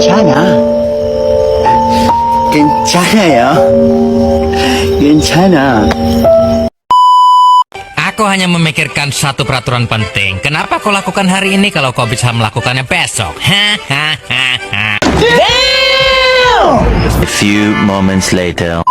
괜찮아. 괜찮아요. 괜찮아. Aku hanya memikirkan satu peraturan penting. Kenapa kau lakukan hari ini kalau kau bisa melakukannya besok? Hahaha. A few moments later.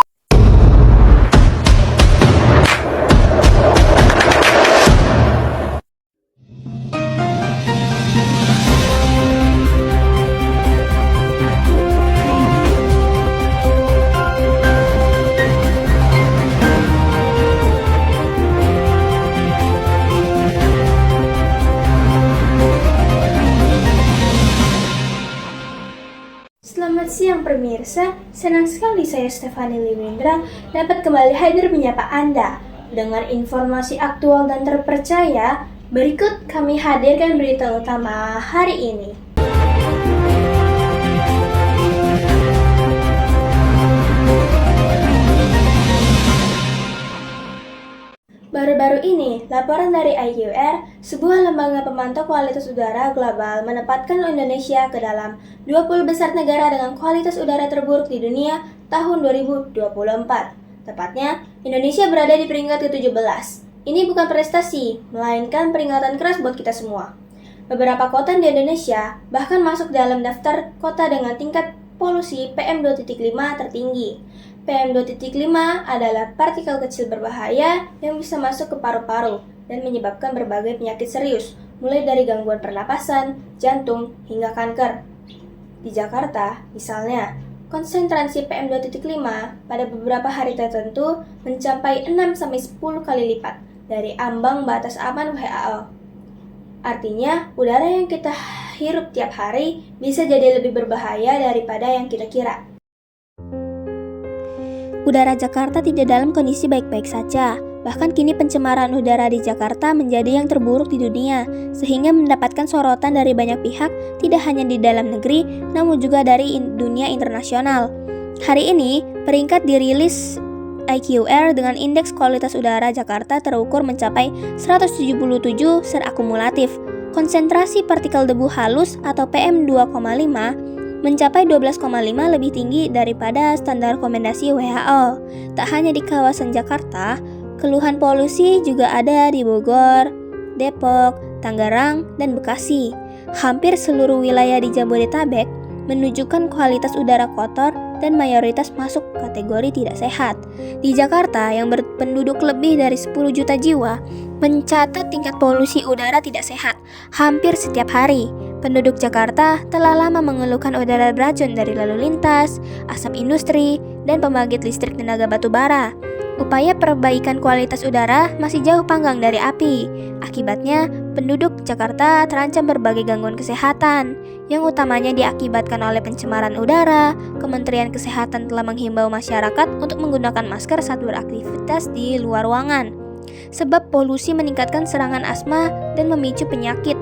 Selamat siang pemirsa, senang sekali saya Stefani Limindra dapat kembali hadir menyapa Anda dengan informasi aktual dan terpercaya. Berikut kami hadirkan berita utama hari ini. Baru-baru ini, laporan dari IQR, sebuah lembaga pemantau kualitas udara global, menempatkan Indonesia ke dalam 20 besar negara dengan kualitas udara terburuk di dunia tahun 2024. Tepatnya, Indonesia berada di peringkat ke-17. Ini bukan prestasi, melainkan peringatan keras buat kita semua. Beberapa kota di Indonesia bahkan masuk dalam daftar kota dengan tingkat polusi PM2.5 tertinggi. PM2.5 adalah partikel kecil berbahaya yang bisa masuk ke paru-paru dan menyebabkan berbagai penyakit serius, mulai dari gangguan pernapasan, jantung, hingga kanker. Di Jakarta, misalnya, konsentrasi PM2.5 pada beberapa hari tertentu mencapai 6-10 kali lipat dari ambang batas aman WHO. Artinya, udara yang kita hirup tiap hari bisa jadi lebih berbahaya daripada yang kita kira. Udara Jakarta tidak dalam kondisi baik-baik saja. Bahkan kini pencemaran udara di Jakarta menjadi yang terburuk di dunia, sehingga mendapatkan sorotan dari banyak pihak, tidak hanya di dalam negeri, namun juga dari dunia internasional. Hari ini, peringkat dirilis IQR dengan indeks kualitas udara Jakarta terukur mencapai 177 akumulatif. Konsentrasi partikel debu halus atau PM2,5 mencapai 12,5 lebih tinggi daripada standar rekomendasi WHO. Tak hanya di kawasan Jakarta, keluhan polusi juga ada di Bogor, Depok, Tangerang, dan Bekasi. Hampir seluruh wilayah di Jabodetabek menunjukkan kualitas udara kotor dan mayoritas masuk kategori tidak sehat. Di Jakarta yang berpenduduk lebih dari 10 juta jiwa, mencatat tingkat polusi udara tidak sehat hampir setiap hari. Penduduk Jakarta telah lama mengeluhkan udara beracun dari lalu lintas, asap industri, dan pembangkit listrik tenaga batu bara. Upaya perbaikan kualitas udara masih jauh panggang dari api. Akibatnya, penduduk Jakarta terancam berbagai gangguan kesehatan, yang utamanya diakibatkan oleh pencemaran udara. Kementerian Kesehatan telah menghimbau masyarakat untuk menggunakan masker saat beraktivitas di luar ruangan, sebab polusi meningkatkan serangan asma dan memicu penyakit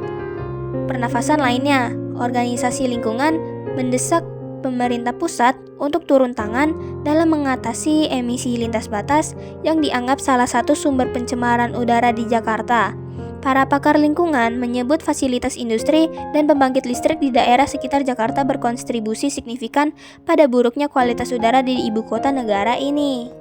pernafasan lainnya. Organisasi lingkungan mendesak pemerintah pusat untuk turun tangan dalam mengatasi emisi lintas batas yang dianggap salah satu sumber pencemaran udara di Jakarta. Para pakar lingkungan menyebut fasilitas industri dan pembangkit listrik di daerah sekitar Jakarta berkontribusi signifikan pada buruknya kualitas udara di ibu kota negara ini.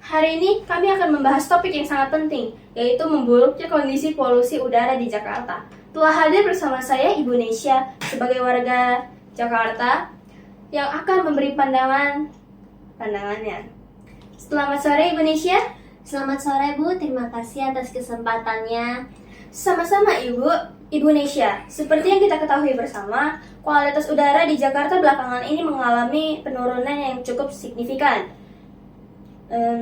Hari ini kami akan membahas topik yang sangat penting, yaitu memburuknya kondisi polusi udara di Jakarta. Telah hadir bersama saya Ibu Nesya sebagai warga Jakarta yang akan memberi pandangannya. Selamat sore Ibu Nesya. Selamat sore Bu, terima kasih atas kesempatannya. Sama-sama Ibu Nesya. Seperti yang kita ketahui bersama, kualitas udara di Jakarta belakangan ini mengalami penurunan yang cukup signifikan.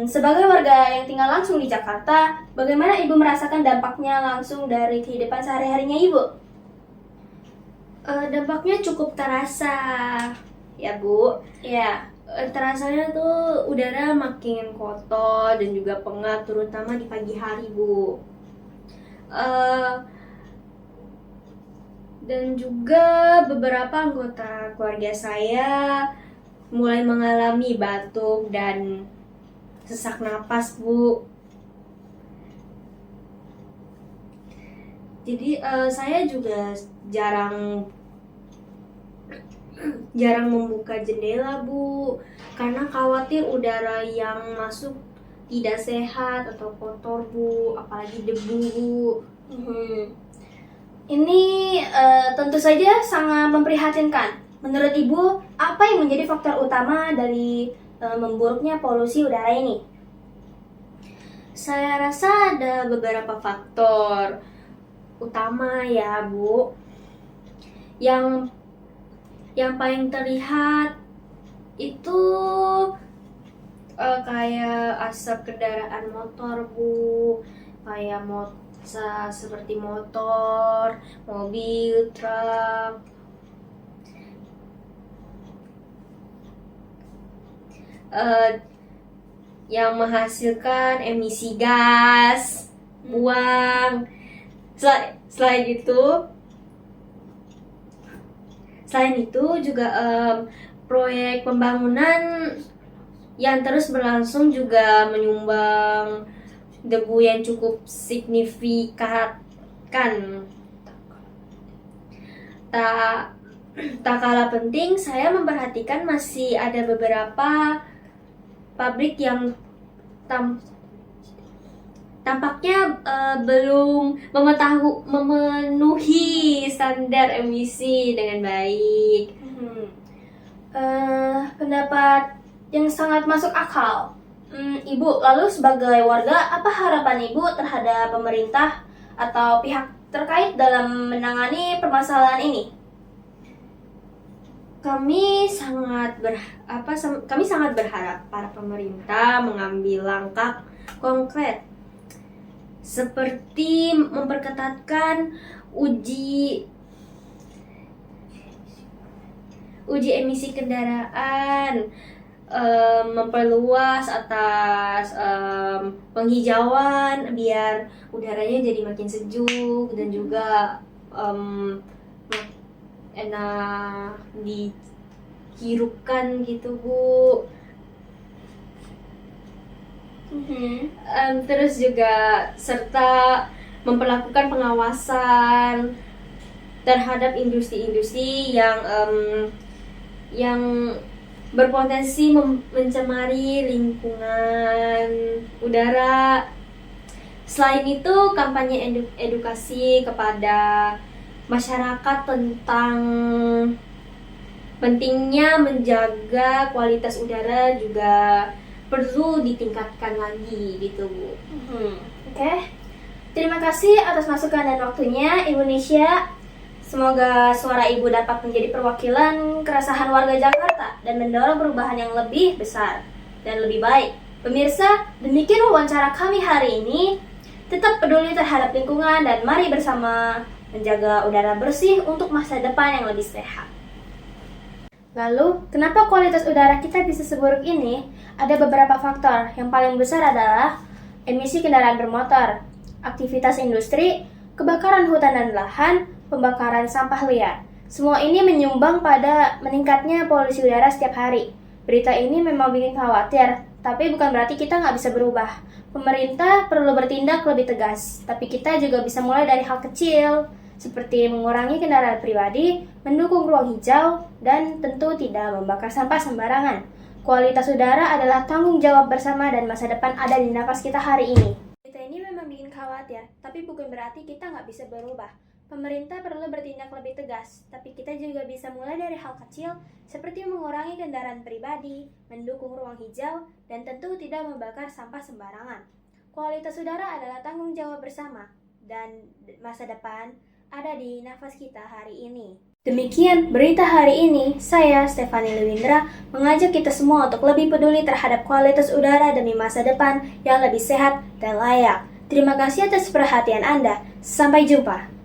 Sebagai warga yang tinggal langsung di Jakarta, bagaimana Ibu merasakan dampaknya langsung dari kehidupan sehari-harinya Ibu? Dampaknya cukup terasa ya Bu. Ya. Terasanya tuh udara makin kotor dan juga pengap, terutama di pagi hari Bu. Dan juga beberapa anggota keluarga saya mulai mengalami batuk dan sesak napas Bu. Jadi saya juga jarang membuka jendela, Bu, karena khawatir udara yang masuk tidak sehat atau kotor, Bu, apalagi debu, Bu. Ini tentu saja sangat memprihatinkan. Menurut Ibu, apa yang menjadi faktor utama dari memburuknya polusi udara ini? Saya rasa ada beberapa faktor utama ya, Bu. Yang paling terlihat itu kayak asap kendaraan motor, Bu. Kayak seperti motor, mobil, truk. Yang menghasilkan emisi gas buang. Selain itu juga proyek pembangunan yang terus berlangsung juga menyumbang debu yang cukup signifikan. Tak kalah penting, saya memperhatikan masih ada beberapa pabrik yang tampaknya belum memenuhi standar emisi dengan baik. Pendapat yang sangat masuk akal. Ibu, lalu sebagai warga, apa harapan Ibu terhadap pemerintah atau pihak terkait dalam menangani permasalahan ini? Kami sangat berharap para pemerintah mengambil langkah konkret seperti memperketatkan uji emisi kendaraan, memperluas atas penghijauan biar udaranya jadi makin sejuk dan juga enak dihirupkan gitu, Bu. Terus juga serta memperlakukan pengawasan terhadap industri-industri yang berpotensi mencemari lingkungan udara. Selain itu, kampanye edukasi kepada masyarakat tentang pentingnya menjaga kualitas udara juga perlu ditingkatkan lagi gitu, Bu. Oke. Terima kasih atas masukan dan waktunya, Ibu Nisha. Semoga suara Ibu dapat menjadi perwakilan keresahan warga Jakarta dan mendorong perubahan yang lebih besar dan lebih baik. Pemirsa, demikian wawancara kami hari ini. Tetap peduli terhadap lingkungan dan mari bersama menjaga udara bersih untuk masa depan yang lebih sehat. Lalu, kenapa kualitas udara kita bisa seburuk ini? Ada beberapa faktor. Yang paling besar adalah emisi kendaraan bermotor, aktivitas industri, kebakaran hutan dan lahan, pembakaran sampah liar. Semua ini menyumbang pada meningkatnya polusi udara setiap hari. Berita ini memang bikin khawatir, tapi bukan berarti kita nggak bisa berubah. Pemerintah perlu bertindak lebih tegas, tapi kita juga bisa mulai dari hal kecil, seperti mengurangi kendaraan pribadi, mendukung ruang hijau, dan tentu tidak membakar sampah sembarangan. Kualitas udara adalah tanggung jawab bersama dan masa depan ada di nafas kita hari ini. Berita ini memang bikin khawatir, tapi bukan berarti kita nggak bisa berubah. Pemerintah perlu bertindak lebih tegas, tapi kita juga bisa mulai dari hal kecil seperti mengurangi kendaraan pribadi, mendukung ruang hijau, dan tentu tidak membakar sampah sembarangan. Kualitas udara adalah tanggung jawab bersama, dan masa depan ada di nafas kita hari ini. Demikian berita hari ini, saya Stefani Lewindra mengajak kita semua untuk lebih peduli terhadap kualitas udara demi masa depan yang lebih sehat dan layak. Terima kasih atas perhatian Anda. Sampai jumpa.